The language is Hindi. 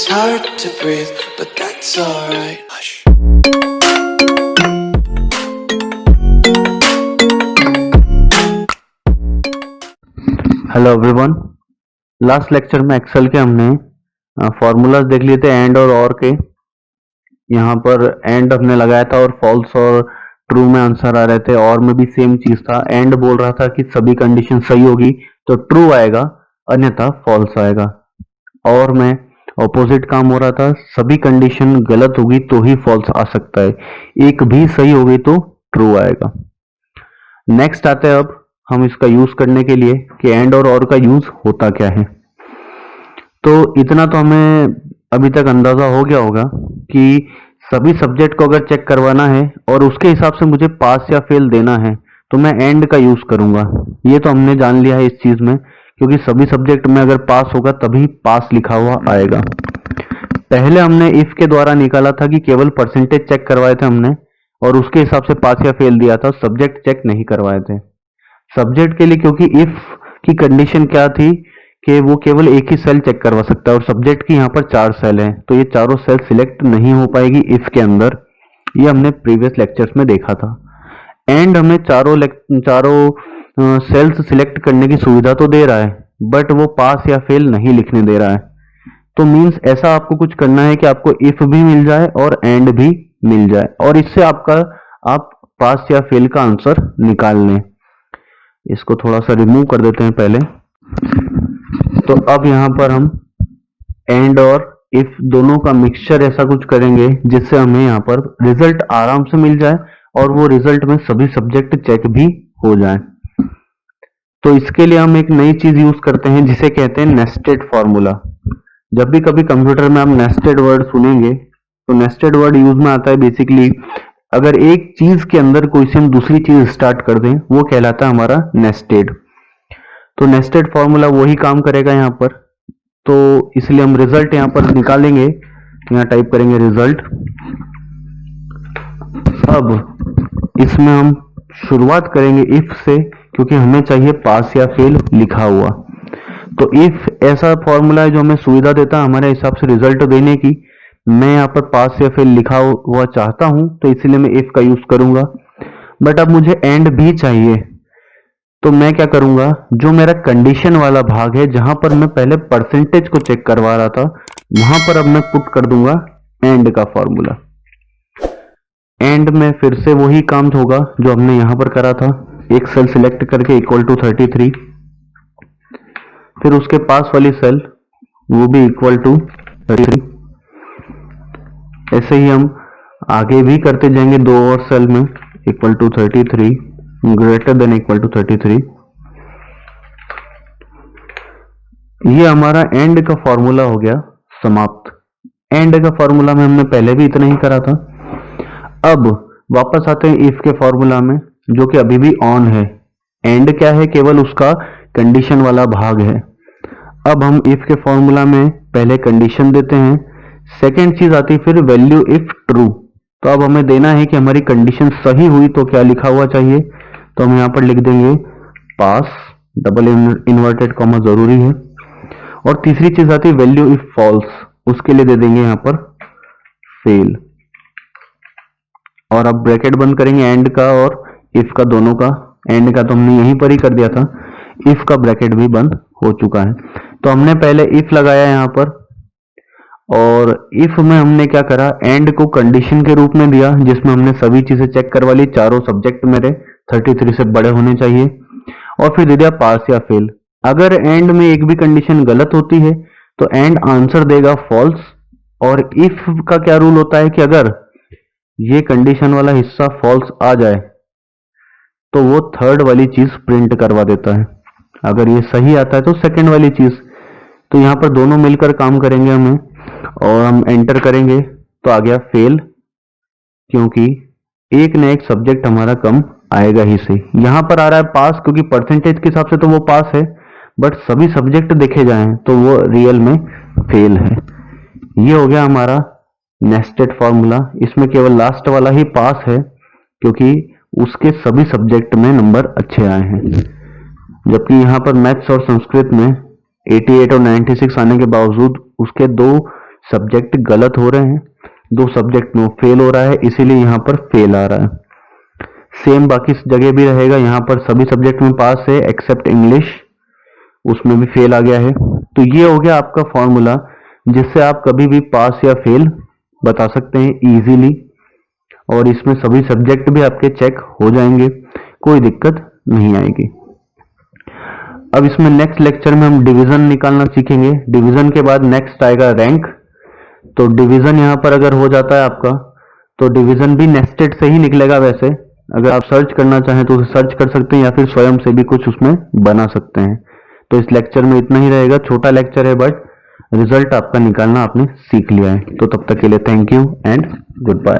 It's hard to breathe, but that's alright. Hush. Hello everyone. Last lecture में एक्सेल के हमने फॉर्मूलाज देख लिए थे एंड और के। यहाँ पर एंड हमने लगाया था और फॉल्स और ट्रू में आंसर आ रहे थे। और में भी सेम चीज था, एंड बोल रहा था कि सभी कंडीशन सही होगी तो ट्रू आएगा, अन्यथा फॉल्स आएगा। और में ऑपोजिट काम हो रहा था, सभी कंडीशन गलत होगी तो ही फॉल्स आ सकता है, एक भी सही होगी तो ट्रू आएगा। नेक्स्ट आते हैं अब हम इसका यूज करने के लिए कि एंड और का यूज होता क्या है। तो इतना तो हमें अभी तक अंदाजा हो गया होगा कि सभी सब्जेक्ट को अगर चेक करवाना है और उसके हिसाब से मुझे पास या फेल देना है तो मैं एंड का यूज करूंगा। ये तो हमने जान लिया है इस चीज में, क्योंकि सभी सब्जेक्ट में अगर पास होगा तभी पास लिखा हुआ आएगा। पहले हमने इफ के द्वारा निकाला था कि केवल परसेंटेज चेक करवाए थे हमने और उसके हिसाब से पास या फेल दिया था, सब्जेक्ट चेक नहीं करवाए थे। सब्जेक्ट के लिए क्योंकि इफ की कंडीशन क्या थी कि वो केवल एक ही सेल चेक करवा सकता है और सब्जेक्ट की यहाँ पर 4 सेल है, तो ये चारों सेल सिलेक्ट नहीं हो पाएगी इफ के अंदर। ये हमने प्रीवियस लेक्चर्स में देखा था। एंड हमें चारों सेल्स सिलेक्ट करने की सुविधा तो दे रहा है, बट वो पास या फेल नहीं लिखने दे रहा है। तो मीन्स ऐसा आपको कुछ करना है कि आपको इफ भी मिल जाए और एंड भी मिल जाए, और इससे आप पास या फेल का आंसर निकाल लें। इसको थोड़ा सा रिमूव कर देते हैं पहले। तो अब यहां पर हम एंड और इफ दोनों का मिक्सचर ऐसा कुछ करेंगे जिससे हमें यहां पर रिजल्ट आराम से मिल जाए और वो रिजल्ट में सभी सब्जेक्ट चेक भी हो जाए। तो इसके लिए हम एक नई चीज यूज करते हैं जिसे कहते हैं नेस्टेड फॉर्मूला। जब भी कभी कंप्यूटर में आप नेस्टेड वर्ड सुनेंगे तो नेस्टेड वर्ड यूज में आता है बेसिकली अगर एक चीज के अंदर कोई से हम दूसरी चीज स्टार्ट कर दें, वो कहलाता है हमारा नेस्टेड। तो नेस्टेड फॉर्मूला वही काम करेगा यहाँ पर। तो इसलिए हम रिजल्ट यहाँ पर निकालेंगे, यहाँ टाइप करेंगे रिजल्ट। अब इसमें हम शुरुआत करेंगे इफ से, क्योंकि हमें चाहिए पास या फेल लिखा हुआ। तो इफ ऐसा फॉर्मूला है जो हमें सुविधा देता है हमारे हिसाब से रिजल्ट देने की। मैं यहाँ पर पास या फेल लिखा हुआ चाहता हूं तो इसलिए मैं इफ का यूज करूंगा। बट अब मुझे एंड भी चाहिए, तो मैं क्या करूंगा, जो मेरा कंडीशन वाला भाग है जहां पर मैं पहले परसेंटेज को चेक करवा रहा था वहां पर अब मैं पुट कर दूंगा एंड का फॉर्मूला। एंड में फिर से वही काम होगा जो हमने यहां पर करा था, एक सेल सिलेक्ट करके इक्वल टू 33, फिर उसके पास वाली सेल वो भी इक्वल टू 33। ऐसे ही हम आगे भी करते जाएंगे, दो और सेल में equal to 33, greater than equal to 33। ये हमारा एंड का फॉर्मूला हो गया समाप्त। एंड का फॉर्मूला में हमने पहले भी इतना ही करा था। अब वापस आते हैं इफ के फॉर्मूला में, जो कि अभी भी ऑन है। एंड क्या है, केवल उसका कंडीशन वाला भाग है। अब हम इफ के फॉर्मूला में पहले कंडीशन देते हैं, सेकेंड चीज आती है फिर वैल्यू इफ ट्रू। तो अब हमें देना है कि हमारी कंडीशन सही हुई तो क्या लिखा हुआ चाहिए, तो हम यहां पर लिख देंगे पास, डबल इन्वर्टेड कॉमा जरूरी है। और तीसरी चीज आती है वैल्यू इफ फॉल्स, उसके लिए दे देंगे यहां पर फेल। और अब ब्रैकेट बंद करेंगे एंड का और इफ का दोनों का। एंड का तो हमने यहीं पर ही कर दिया था, इफ का ब्रैकेट भी बंद हो चुका है। तो हमने पहले इफ लगाया यहां पर, और इफ में हमने क्या करा, एंड को कंडीशन के रूप में दिया जिसमें हमने सभी चीजें चेक करवा ली, चारों सब्जेक्ट मेरे 33 से बड़े होने चाहिए, और फिर दे दिया पास या फेल। अगर एंड में एक भी कंडीशन गलत होती है तो एंड आंसर देगा फॉल्स। और इफ का क्या रूल होता है कि अगर ये कंडीशन वाला हिस्सा फॉल्स आ जाए तो वो थर्ड वाली चीज प्रिंट करवा देता है, अगर ये सही आता है तो सेकंड वाली चीज। तो यहां पर दोनों मिलकर काम करेंगे हमें, और हम एंटर करेंगे तो आ गया फेल, क्योंकि एक न एक सब्जेक्ट हमारा कम आएगा ही सही। यहां पर आ रहा है पास क्योंकि परसेंटेज के हिसाब से तो वो पास है, बट सभी सब्जेक्ट देखे जाएं तो वो रियल में फेल है। ये हो गया हमारा नेस्टेड फॉर्मूला। इसमें केवल लास्ट वाला ही पास है क्योंकि उसके सभी सब्जेक्ट में नंबर अच्छे आए हैं, जबकि यहाँ पर मैथ्स और संस्कृत में 88 और 96 आने के बावजूद उसके दो सब्जेक्ट गलत हो रहे हैं, 2 सब्जेक्ट में वो फेल हो रहा है, इसीलिए यहाँ पर फेल आ रहा है। सेम बाकी जगह भी रहेगा, यहाँ पर सभी सब्जेक्ट में पास है एक्सेप्ट इंग्लिश, उसमें भी फेल आ गया है। तो ये हो गया आपका फॉर्मूला जिससे आप कभी भी पास या फेल बता सकते हैं इजीली, और इसमें सभी सब्जेक्ट भी आपके चेक हो जाएंगे, कोई दिक्कत नहीं आएगी। अब इसमें नेक्स्ट लेक्चर में हम डिवीजन निकालना सीखेंगे। डिवीजन के बाद नेक्स्ट आएगा रैंक। तो डिवीजन यहाँ पर अगर हो जाता है आपका, तो डिवीजन भी नेस्टेड से ही निकलेगा। वैसे अगर आप सर्च करना चाहें तो सर्च कर सकते हैं, या फिर स्वयं से भी कुछ उसमें बना सकते हैं। तो इस लेक्चर में इतना ही रहेगा, छोटा लेक्चर है बट रिजल्ट आपका निकालना आपने सीख लिया है। तो तब तक के लिए thank you and good bye.